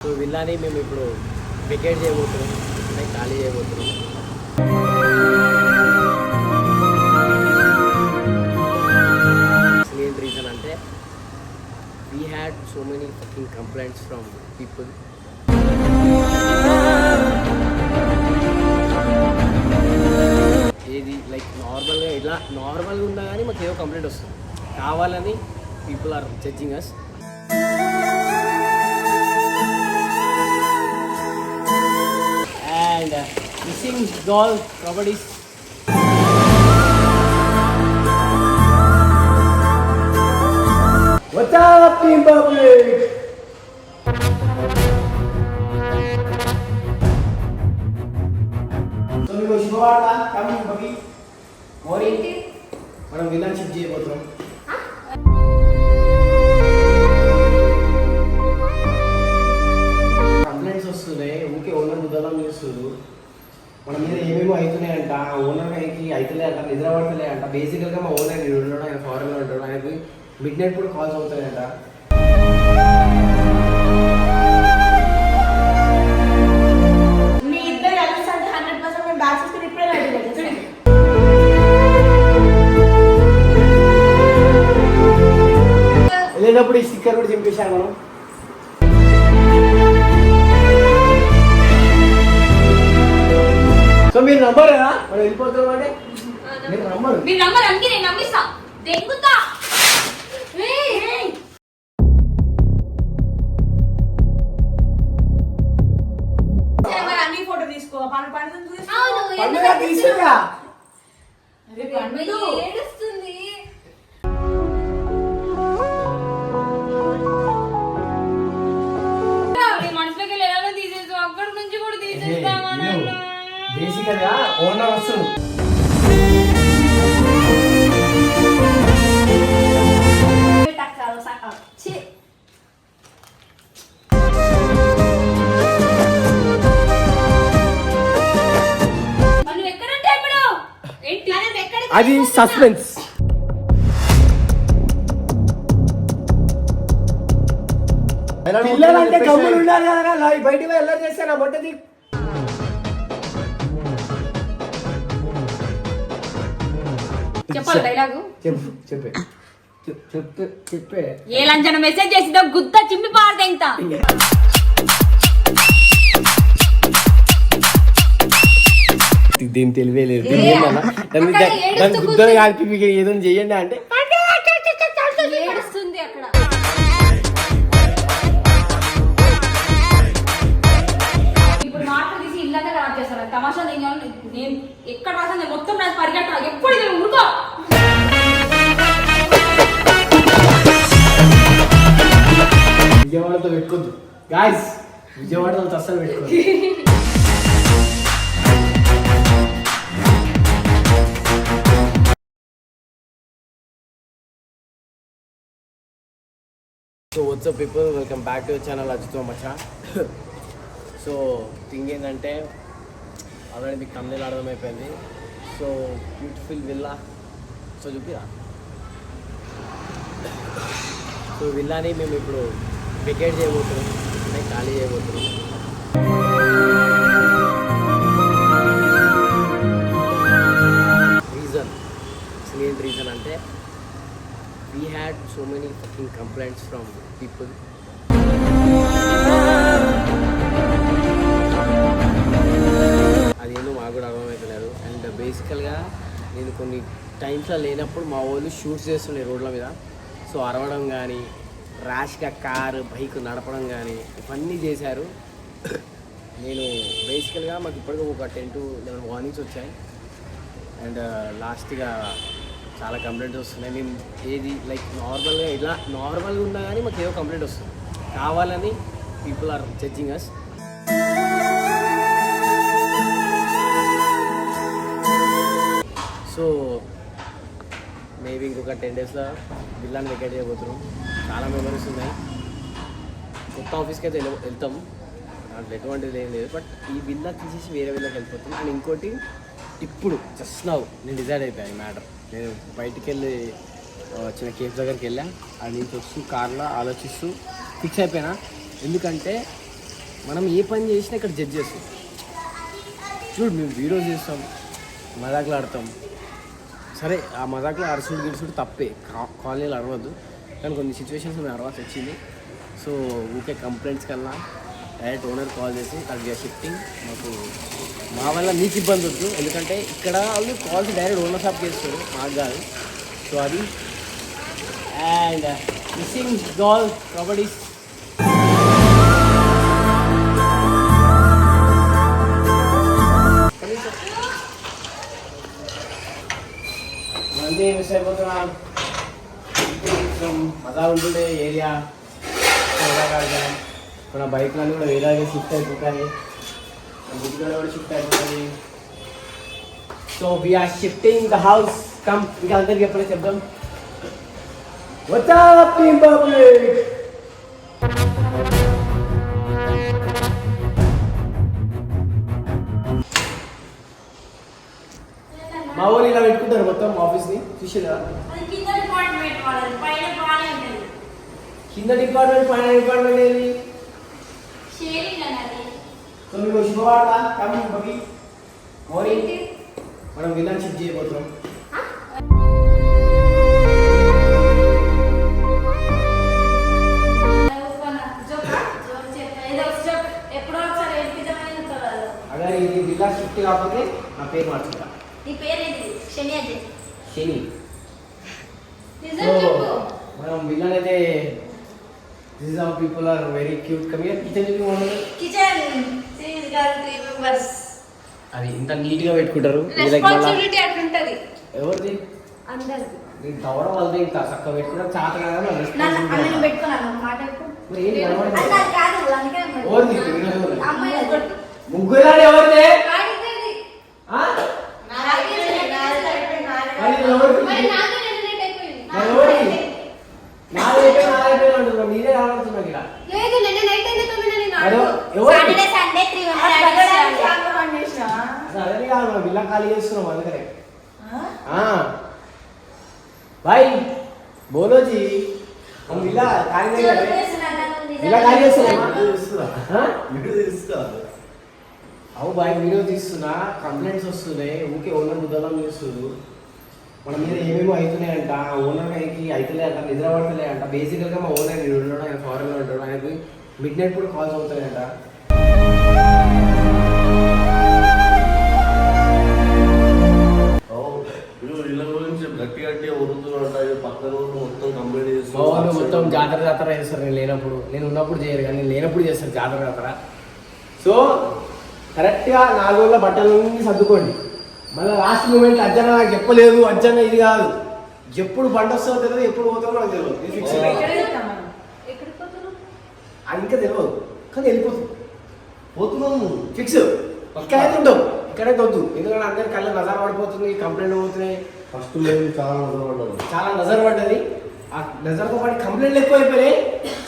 So విల్లాని మేము ఇప్పుడు వెకేట్ చేయబోతున్నాం, అంటే ఖాళీ చేయబోతున్నాం. మెయిన్ రీజన్ అంటే we had so many fucking complaints from people. ఏది లైక్ నార్మల్గా ఇలా నార్మల్గా ఉన్నా కానీ మాకు ఏదో కంప్లైంట్ వస్తుంది, కావాలని people are judging us. And missing doll properties. What's up, Team Public? So we go Shivara, coming Bobby. Mori. మనం విలన్ షిప్ చేయబోతున్నాం. కంప్లైంట్స్ వస్తున్నాయి, ఊకే ఓనర్ బుద్ధలా చూస్తారు. మన మీద ఏమేమో అవుతున్నాయంట, ఓనర్కి అవుతలే అంట, నిద్ర పడతలే అంట. బేసికల్గా మా ఓనర్ ఉండడం, ఆయన ఫారెన్లో ఉంటాడు, ఆయనకి మిడ్ నైట్ కూడా కాల్స్ అవుతాయంట. వెళ్ళేటప్పుడు ఈ స్టిక్కర్ కూడా చింపేశాను మనం. సో మీరు నమ్మరు కదా మనం వెళ్ళిపోతాం అంటే? మీరు నమ్మరు. అన్ని ఫోటో తీసుకో, పండుగ తీసుకురా. ఏడుస్తుంది. మనసులోకి వెళ్ళాలని తీసేసు, అక్కడి నుంచి కూడా తీసేస్తామని. బేసికల్గా ఓనర్ వస్తుంది. అది సస్పెన్స్. పిల్లలంటే కమ్ములు ఉండాలి కదా, బయటికి వెళ్ళి చేస్తాను మొట్టది. చెప్పాలి డైలాగు. చెప్పే ఏ లంచన మెసేజ్ చేసిందో గుద్ద చిమ్మి పాడతా. ఇంత దీని తెలివేలేదు, దాని గుద్దలు కలిపి మీకు ఏదో చెయ్యండి అంటే ఏడుస్తుంది అక్కడ. ఇప్పుడు మాటలు తీసి ఇల్లంతా ఖరాబ్ చేస్తారు. తమాషా నేను ఎక్కడ రాసాను మొత్తం రాసి పరిగెట్టాలి. ఎప్పుడు ఉడుకో విజయవాడతో పెట్టుకోద్దు గాయస్, విజయవాడతో అస్సలు పెట్టుకోద్దు. So what's up people, welcome back to channel అచ్చుతో మచ్చా. సో థింగ్ ఏంటంటే ఆల్రెడీ మీకు తమిళ అర్థమైపోయింది. So beautiful villa. సో చూపిరా. సో విల్లాని మేము ఇప్పుడు వెకేట్ చేయబోతున్నాం, అంటే ఖాళీ చేయబోతున్నాం. రీజన్, మెయిన్ రీజన్ అంటే we had so many fucking complaints from people. అది ఏందో మాకు కూడా అర్థమవుతలేదు. అండ్ బేసికల్గా నేను కొన్ని టైమ్స్లో లేనప్పుడు మా వాళ్ళు షూట్స్ చేస్తుండే రోడ్ల మీద. సో అరవడం కానీ, ర్యాష్గా కారు బైక్ నడపడం కానీ ఇవన్నీ చేశారు. నేను బేసికల్గా మాకు ఇప్పటికీ ఒక 10 to 11 వార్నింగ్స్ వచ్చాయి. అండ్ లాస్ట్గా చాలా కంప్లైంట్స్ వస్తున్నాయి. మేము ఏది లైక్ నార్మల్గా ఇలా నార్మల్గా ఉన్నా కానీ మాకు ఏదో కంప్లైంట్ వస్తుంది, కావాలని people are judging us. So maybe ఇంకొక 10 daysలో విల్లాని వెకేట్ చేయబోతున్నాం. చాలా మెమరీస్ ఉన్నాయి. కొత్త ఆఫీస్కి అయితే వెళ్తాం, దాంట్లో ఎటువంటిది ఏం లేదు. బట్ ఈ విల్లా తీసేసి వేరే విల్లాకి వెళ్ళిపోతాం. అండ్ ఇంకోటి, ఇప్పుడు జస్ట్ నౌ నేను డిసైడ్ అయిపోయాను ఈ మ్యాటర్. నేను బయటికి వెళ్ళి చిన్న కేఫ్ దగ్గరికి వెళ్ళా, అది నుంచి వస్తూ కార్లో ఆలోచిస్తూ ఫిక్స్ అయిపోయినా. ఎందుకంటే మనం ఏ పని చేసినా ఇక్కడ జడ్జ్ చేస్తాం. చూడు మేము వీడియోస్ చేస్తాం, మజాకులు ఆడతాం. సరే ఆ మజాకులు అరసుడు గిరుసుడు తప్పే, కాలనీలు అరవద్దు. కానీ కొన్ని సిచ్యువేషన్స్ మేము అరవాల్సి వచ్చింది. సో ఊకే కంప్లైంట్స్ కన్నా డైరెక్ట్ ఓనర్ కాల్ చేసి అక్కడ షిఫ్టింగ్ మాకు మా వల్ల మీకు ఇబ్బంది వద్దు. ఎందుకంటే ఇక్కడ వాళ్ళు కాల్స్ డైరెక్ట్ ఓనర్ షాప్ చేస్తారు, మాకు కాదు. సో అది అండ్ మిస్సింగ్ గాల్ ప్రాపర్టీస్. మంది మిస్ అయిపోతున్నాం. మజా ఉంటుండే ఏరియా మజా కాడతాం. మన బైక్లన్నీ కూడా వేరే షిఫ్ట్ అయిపోతాయి, బుద్ధి కూడా షిఫ్ట్ అయిపోతుంది. So we're shifting the house. Come ఇంకా అందరికి ఎప్పుడే చెప్దాం. What's up, team public? మా ఊరు ఇలా పెట్టుకుంటారు మొత్తం ఆఫీస్ని చూసేదా? కింద డిపార్ట్మెంట్ పైన డిపార్ట్మెంట్ ఏది? సో మీకు శుభవార్త కమింగ్ బగి మోరీ మనం విలన్ షిఫ్ట్ చేయబోతున్నాం. అదే ఇది విలన్ షిఫ్ట్ కాకపోతే నా పేరు మార్చుకుంటా. నీ పేరు ఏంటి? శని అజయ్. శని. నిజం చెప్పు. మనం విలన్ అయితే this is how people are very cute. Come here. Kitchen చెప్పి మోడల్. కిచెన్ సీజ్ గారు 3 మెంబర్స్. అది ఇంత నీట్ గా పెట్టుకుంటారు. రెస్పాన్సిబిలిటీ అట్లుంటది. ఎవరిది? అందరిది. నీ దవడ వాళ్ళది ఇంత చక్కగా పెట్టుకోవడం చాత కదా. అన్నని పెట్టుకున్నాను మాట చెప్పు. ఏంటి అన్న కాదు అందుకే ఎవరిది? అమ్మాయి ముగ్గురు ఎవరిది? ఆ నీరే రాబడుతున్నా ఇక్కడ. అదే కాదు మనం విల్లా ఖాళీ చేస్తున్నాం అందుకనే. भाई बोलो जी हम विला खाली नहीं कर रहे. विला खाली చేస్తున్నా. అవు బాయ్ వీడియో తీస్తున్నా, కంప్లైంట్స్ వస్తున్నాయి. ఊకే ఓనర్ ముద్దలం చేస్తున్నారు. మన మీద ఏమేమో అవుతున్నాయంట. ఓనర్ ఆయనకి అవుతలే అంట, నిద్ర పడతలే అంట. బేసికల్గా మా ఓనర్ ఉండడం, ఆయన ఫారెన్లో ఉంటాడు. ఆయనకి మిడ్ నైట్ కూడా కాల్స్ అవుతాయంట. మొత్తం జాతర చేస్తారు. నేను లేనప్పుడు, నేను ఉన్నప్పుడు చేయరు కానీ నేను లేనప్పుడు చేస్తారు జాతర. సో కరెక్ట్గా 4 రోజుల బట్టలన్నీ సర్దుకోండి. మళ్ళీ లాస్ట్ మూమెంట్ అజ్జన నాకు చెప్పలేదు, అజ్జన ఇది కాదు. ఎప్పుడు బండి వస్తుందో తెలియదు, ఎప్పుడు పోతామో నాకు తెలియదు. ఫిక్స్ అది ఇంకా తెలియదు కానీ వెళ్ళిపోతుంది. పోతున్నాము ఫిక్స్. ఇక్కడైతే ఉంటాం, ఇక్కడైతే వద్దు. ఎందుకంటే అందరి కళ్ళ నజర్ పడిపోతుంది, కంప్లైంట్ పోతున్నాయి. ఫస్ట్ లేదు చాలా నజర్ పడ్డది. ఆ నజర్తో పాటు కంప్లైంట్లు ఎక్కువ అయిపోయినాయి.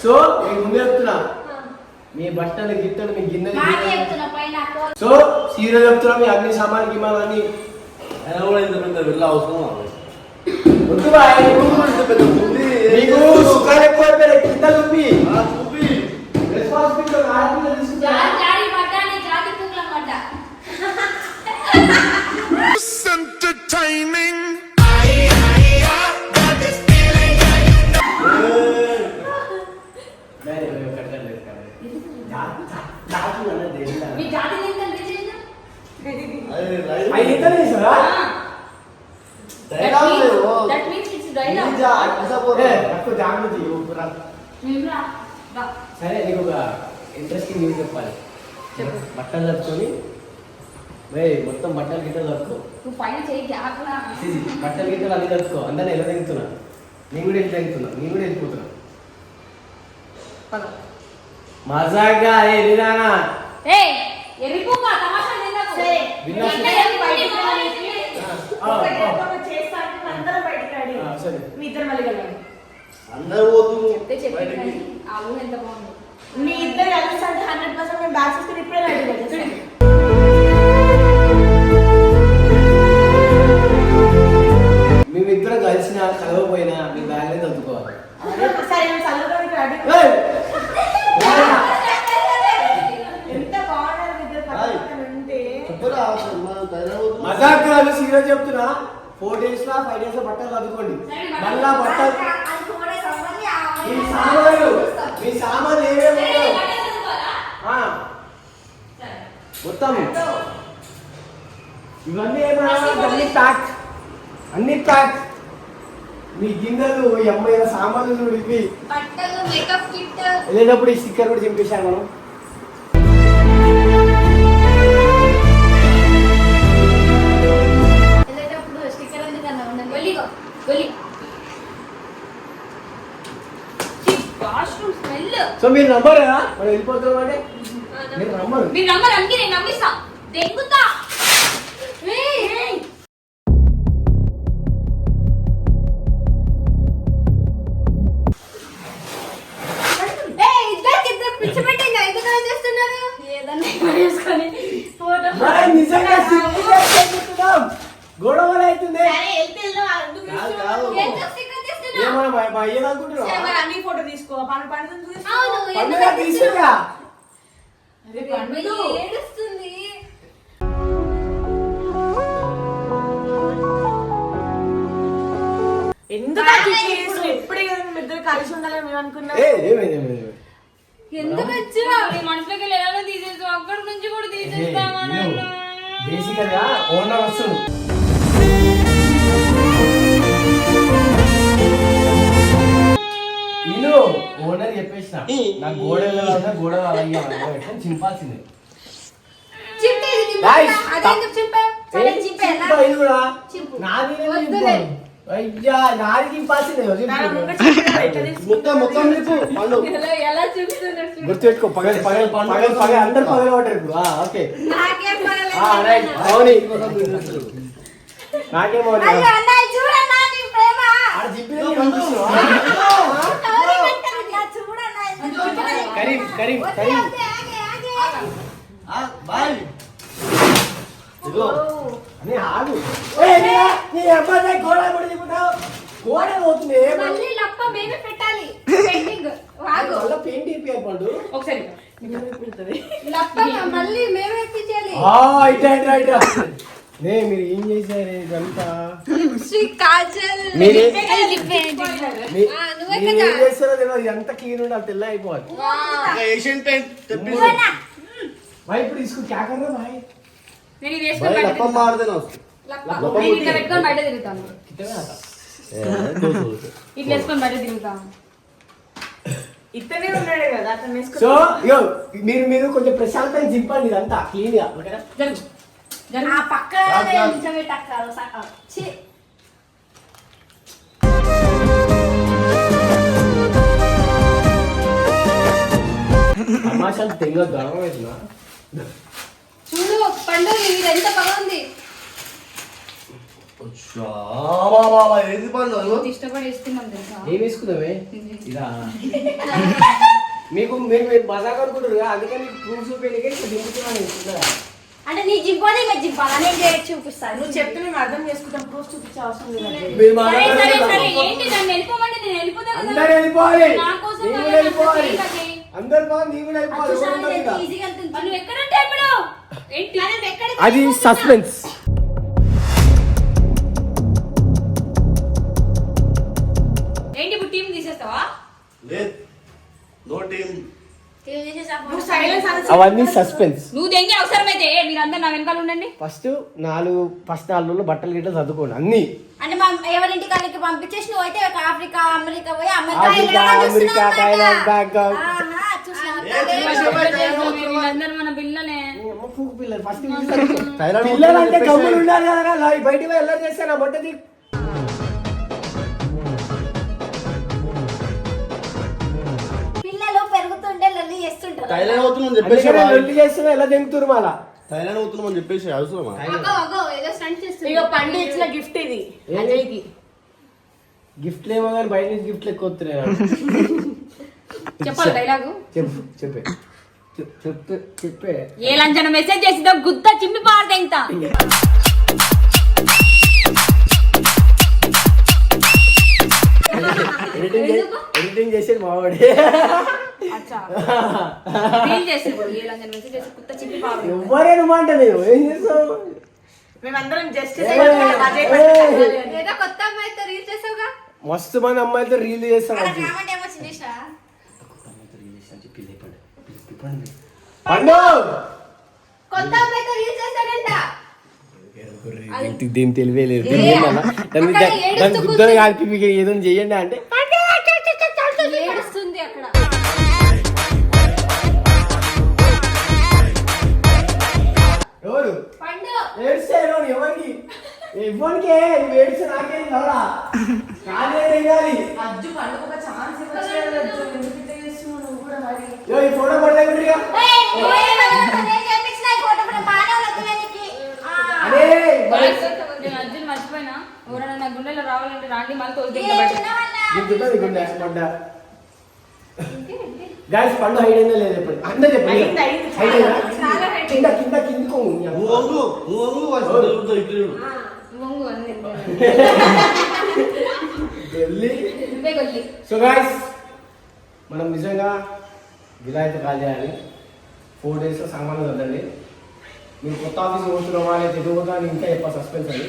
సో నేను ముందే చెప్తున్నా, మీ బట్టలు గిట్టలు మీ గిన్నెలు. సో సీరియల్ చెప్తున్నా, మీ అన్ని సామాన్ గిమాన్ అన్ని వెళ్ళ అవసరం వద్దు బాయ్. మీకు సుఖాలు ఎక్కువ అయిపోయినాయి. కింద చూపి రెస్పాన్సిబిలిటీ ఆడపిల్ల తీసుకుంటా. Entertaining. సరే నీకు ఒక ఇంట్రెస్టింగ్ న్యూస్ చెప్పాలి. బట్టలు తప్పుకొని మొత్తం బట్టలు గిట్టలు తప్పుకో. బట్టలు గిట్టలు అన్ని తప్పుకో. అందరినీ ఎలా తెగుతున్నా, నేను కూడా వెళ్ళి తెగుతున్నా, నేను కూడా వెళ్ళిపోతున్నా. మజాగా ఎరిదానా అందరూ పోతుంది. మీ ఇద్దరు కలిసి అంటే 100% మేము బ్యాచ్ ఇస్తే ఇప్పుడే రెడీ. మేమిద్దరం కలిసినా కలవపోయినా మీ బ్యాగ్లే తగ్గుకోవాలి. కాదు సీరియస్ చెప్తున్నా 4 days లా 5 days బట్టలు చదువుకోండి మళ్ళా బట్టలు మీ సామాన్లు ఏమేమి మొత్తం ఇవన్నీ ఏమన్నా అన్ని ప్యాక్ మీ గిన్నెలు అమ్మాయి సామాన్లు చూడు ఇవి వెళ్ళేటప్పుడు ఈ స్టిక్కర్ కూడా చింపేశాను మనం సో మీరు నమ్మరు కదా మనం వెళ్ళిపోతున్నాం అంటే మీరు నమ్మరు నేను నమ్మిస్తా దెంగుతా నిజంగా గొడవలు అవుతుంది ఫోటో తీసుకో తీసుకురా ఏడుస్తుంది ఎందుకు ఎప్పుడే కదా మేము ఇద్దరు కలిసి ఉండాలని మేము అనుకున్నాం ఎందుకు వచ్చా మనసులోకి ఎలా తీసేసు అక్కడి నుంచి కూడా తీసేస్తామా బేసికల్ గా ఓనర్ వస్తుంది నేను ఓనర్ చెప్పేసిన నాకు గోడ అలాగే చింపాల్సిందే అయ్యా నాది చింపాల్సిందే మొత్తం గుర్తుపెట్టుకో పగల అందరు పగల పడ్డారు ఇప్పుడు ఓకే అవుని నాకేమో కరీం అని ఆగు నీ అబ్బాయి గోడ పడి చెప్పుతావు గోడ పోతుంది పెయింట్ ఇప్పారు పండు ఒకసారి మీరు ఏం చేశారు ఇదంతా ఏం చేస్తారో తెలియదు ఎంత క్లీన్ ఉండాలి తెల్ల అయిపోవాలి ఇప్పుడు తీసుకుని క్యాకర్రా భాయ్ నేను ఇది వేసుకొని బయట పెట్టుకొని బయట తిరుగుతాను ఇట్లా వేసుకొని బయట తిరుగుతాను ఇతనే ఉన్నాడు కదా అతను వేసుకొని సో మీరు కొంచెం ప్రశాంతంగా చింపండి ఇదంతా క్లీన్ గా ఓకేనా జరుగు ఆ పక్క తమాషాలు తెగ గర్వం అవుతున్నా చూడు పండు ఇది ఎంత బాగుంది ఏది పండు ఇష్టపడి వేసుకున్నాం తెలుసా ఏం వేసుకున్నావే ఇదా మీరు మజాక్ అనుకుంటారు కదా అందుకని ప్రూఫ్స్ దింపుతున్నాను అంటే నీ జింపాలి మీ జింపాలి నేను చూపిస్తాను నువ్వు చెప్తే మేము అర్థం చేసుకుంటాం ప్రూఫ్ చూపించే అవసరం లేదు మీరు ఏంటి నన్ను వెళ్ళిపోమంటే నేను వెళ్ళిపోతా కదా అందరూ వెళ్ళిపోవాలి నా కోసం నీవు కూడా వెళ్ళిపోవాలి అందరు బాగా నీవు కూడా వెళ్ళిపోవాలి ఈజీగా వెళ్తుంది నువ్వు ఎక్కడంటే ఇప్పుడు ఏంటి అది సస్పెన్స్ ఏంటి ఇప్పుడు టీం తీసేస్తావా లేదు నో టీమ్ నువ్వు సైలెన్స్ అవన్నీ సస్పెన్స్ నువ్వు దెంగి అవసరమైతే మీరందరూ నా వెనకాల ఉండండి ఫస్ట్ 4 రోజులు బట్టలు గిట్ల చదువుకోండి అన్ని అంటే మా ఎవరింటి కాళ్ళకి పంపించేసి నువ్వు అయితే ఆఫ్రికా అమెరికా పోయి అమెరికా థాయిలాండ్ బ్యాంకాక్ వీళ్ళందరూ మన పిల్లలే పిల్లలు ఫస్ట్ పిల్లలు అంటే కమ్ములు ఉండాలి కదా బయటికి పోయి ఎలా చేస్తాను బట్టది పిల్లలు పెరుగుతుంటే లొల్లి చేస్తుంటారు థైలాండ్ అవుతున్నాం చెప్పేసి లొల్లి చేస్తున్నా ఎలా దింగుతురు మళ్ళా థైలాండ్ అవుతున్నాం చెప్పేసి అవసరమా ఏదో స్టంట్ చేస్తుంది ఇక పండు ఇచ్చిన గిఫ్ట్ ఇది అజయ్కి గిఫ్ట్లు ఏమో కానీ బయట నుంచి గిఫ్ట్లు ఎక్కువ వస్తున్నాయి చెప్పాలి డైలాగు చెప్పే ఏ లంచన మెసేజ్ చేసిందో గుద్ద చింపి పారదే ఇంత ఎడిటింగ్ చేసేది మావాడే రీల్ చేసి ఏ లంచన మెసేజ్ చేసి గుద్ద చింపి పారదే ఎవరైనా మాట నేను ఏం చేస్తావు మేమందరం జస్ట్ ఏదో కొత్త అమ్మాయితో రీల్ చేసావుగా మస్తు మంది అమ్మాయిలతో రీల్ చేస్తాను అలా కామెంట్ ఏమో చిన్నేసా పండు కొత్త అమ్మాయితో రీల్ చేస్తాడంట దీని తెలివే లేదు ఏ, అక్కడ ఏడుస్తూ గుద్దలు కలిపి మీకు ఏదో చెయ్యండి అంటే ఏడుస్తుంది అక్కడ ఎవరు పండు ఏడ్చారు ఎవరికి ఎవరికే నువ్వు ఏడ్చా నాకేం కావాలా కాదే తెగాలి అజ్జు పండుగ ఒక ఛాన్స్ ఇవ్వచ్చు ఎందుకు ఇట్లా చేస్తున్నావు నువ్వు కూడా మరి ఈ ఫోటో పడలేకుండ్రిగా నేను చెప్పించిన ఈ ఫోటో కూడా బాగానే ఉన్నది నీకు అరే నేను అర్జున్ మర్చిపోయినా ఎవరైనా నా గుండెలో రావాలంటే రాండి మళ్ళీ తోసి గాయస్ పండు హైడ్ అయిందా లేదు చెప్పండి అందరూ చెప్పండి అయింది, అయింది. హైడ్ అయిందా? చాలా height. కింద కింద కిందకు నువ్వు వంగు వాడు ఇక్కడ చూడు. వంగు అంది వెళ్ళి నువ్వే కొల్లి సో గాయస్ మనం నిజంగా విలాయత కాల్ చేయాలి 4 days సామాన్లు వద్దండి మీరు కొత్త ఆఫీస్ పోతున్నావా లేదా ఎదుగుతా అని ఇంకా చెప్పా సస్పెన్స్ అని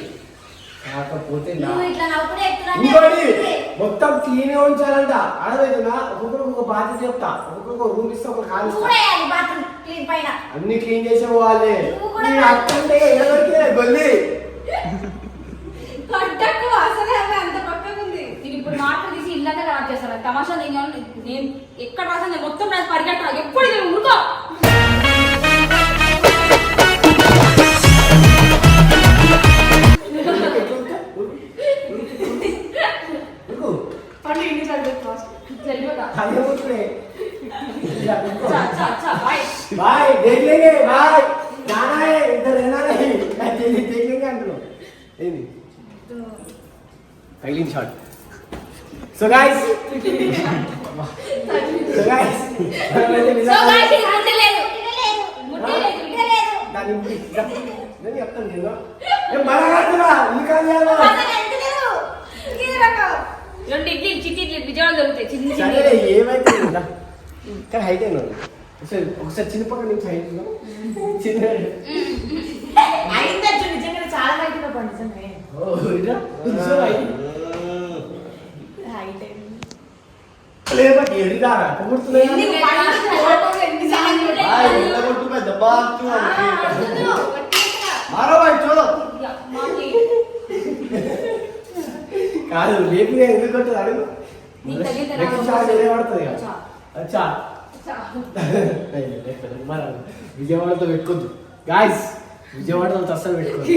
కాకపోతే నువ్వు ఇట్లా నవ్వుడే ఇంకోటి మొత్తం క్లీన్ గా ఉంచాలంట అర్థమవుతుందా ఒక్కొక్కరు ఒక బాధ్యత చెప్తా ఒక్కొక్కరు రూమ్ ఇస్తే ఒక ఖాళీ ఇస్తా. చూడేయాలి బాత్రూమ్ క్లీన్ పైన అన్ని క్లీన్ చేసే పోవాలి నువ్వు కూడా నీ అక్కంటే ఎవరికి గొల్లి పట్టకు అసలే అవి అంత పక్కకు ఉంది నేను ఇప్పుడు మాటలు తీసి ఇల్లంతా ఖరాబ్ చేస్తాను తమాషా నేను ఎక్కడ రాసాను నేను మొత్తం రాసి పరిగెట్టాలి ఎప్పుడు ఇది ఊరుకో పండుగ ఇంటి చదివే వెళ్ళిపోతా అదే పోతులే. अच्छा अच्छा बाय బాయ్ देख लेंगे బాయ్ जाना है इधर रहना नहीं देख लेंगे अंदर ఏంది filing shot so guys so guys so guys ఇది ముట్టలేదు ముట్టలేదు దాని ఇంటి నేను చెప్తాను నేను నేను బాగా ఇంకా అసలు ఎంతలేదు ఇది రకం రెండు ఇడ్లీ చిట్టి ఇడ్లీ విజయవాడ దొరుకుతాయి చిన్న సరే చిన్న ఏమైతే ఇక్కడ హైట్ అయినా ఒకసారి చిన్న పక్క నుంచి హైట్ చిన్న అయింది అజ్జు నిజంగా చాలా height గా పండు నిజమే ఓ ఇదా సో హైట్ హైట్ అయింది లేబకి ఎడిదారా పొగుడుతున్నాయి ఎందుకు పండుగ ఫోటోలు ఎన్నిసార్లు బాయ్ వెళ్ళగొట్టు పెద్ద బాక్స్ మారో బాయ్ చూడు కాదు లేపి ఎందుకు కొట్టదు అడుగు నీకు తెలియదు నెక్స్ట్ నాకు. షాట్ ఇదే పడుతుంది కదా అచ్చా. అచ్చా మన విజయవాడతో పెట్టుకోద్దు గాయస్ విజయవాడతో అస్సలు పెట్టుకోద్దు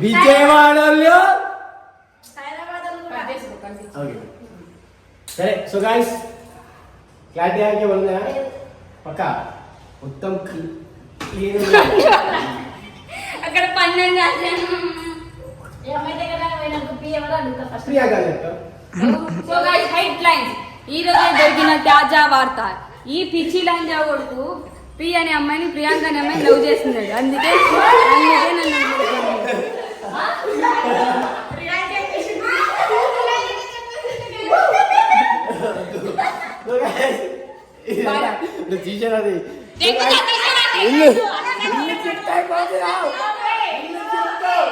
విజయవాడలో హైదరాబాద్ కూడా ఓకే సరే సో గాయస్ క్లారిటీ ఆకే ఉందా పక్క మొత్తం క్లీన్ అక్కడ పన్నెండు రాశాను ఏమై దగ్గర పోయినా గుప్పి ఎవరు అడుగుతా ఫస్ట్ ప్రియా గారు చెప్తా సో గైస్ హెడ్ లైన్స్ ఈ రోజు దొరికిన తాజా వార్త ఈ పిచ్చి లైన్ కొడుకు పి అనే అమ్మాయిని ప్రియాంక అనే అమ్మాయిని లవ్ చేస్తున్నాడు అందుకే నువ్వు తీసాను అది నన్ను ఇల్లు చిట్టాయి పోతున్నావు